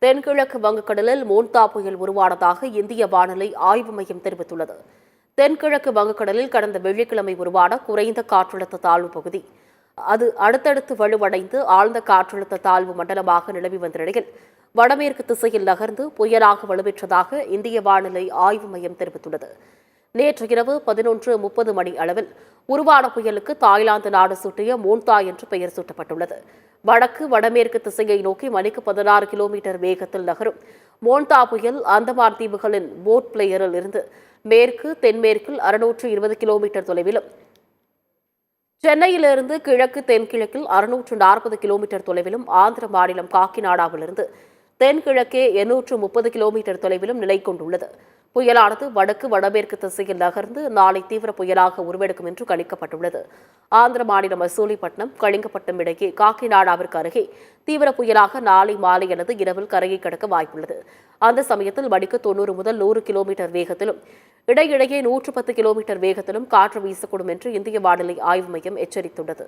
தென்கிழக்கு வங்கக்கடலில் மோன்தா புயல் உருவானதாக இந்திய வானிலை ஆய்வு மையம் தெரிவித்துள்ளது. தென்கிழக்கு வங்கக்கடலில் கடந்த வெள்ளிக்கிழமை உருவான குறைந்த காற்றழுத்த தாழ்வு பகுதி அது அடுத்தடுத்து வலுவடைந்து ஆழ்ந்த காற்றழுத்த தாழ்வு மண்டலமாக நிலவி வந்த நிலையில் வடமேற்கு திசையில் நகர்ந்து புயலாக வலுப்பெற்றதாக இந்திய வானிலை ஆய்வு மையம் தெரிவித்துள்ளது. நேற்று இரவு 11:30 மணி அளவில் உருவான புயலுக்கு தாய்லாந்து நாடு சூட்டிய மோன்தா என்று பெயர் சூட்டப்பட்டுள்ளது. வடக்கு வடமேற்கு திசையை நோக்கி மணிக்கு 16 கிலோமீட்டர் வேகத்தில் நகரும் மோன்தா புயல் அந்தமான் தீவுகளின் போர்ட் பிளேயரில் இருந்து மேற்கு தென்மேற்கில் 620 கிலோமீட்டர் தொலைவிலும், சென்னையிலிருந்து கிழக்கு தென்கிழக்கில் 640 கிலோமீட்டர் தொலைவிலும், ஆந்திர மாநிலம் காக்கிநாடாவிலிருந்து தென்கிழக்கே 830 கிலோமீட்டர் தொலைவிலும் நிலை கொண்டுள்ளது. புயலானது வடக்கு வடமேற்கு திசையில் நகர்ந்து நாளை தீவிர புயலாக உருவெடுக்கும் என்று கணிக்கப்பட்டுள்ளது. ஆந்திர மாநிலம் மசூலிப்பட்டினம் கலிங்கப்பட்டம் இடையே காக்கிநாடாவிற்கு அருகே தீவிர புயலாக நாளை மாலை அல்லது இரவில் கரையை கடக்க வாய்ப்புள்ளது. அந்த சமயத்தில் மணிக்கு 90 முதல் 100 கிலோமீட்டர் வேகத்திலும் இடையிடையே 110 கிலோமீட்டர் வேகத்திலும் காற்று வீசக்கூடும் என்று இந்திய வானிலை ஆய்வு மையம் எச்சரித்துள்ளது.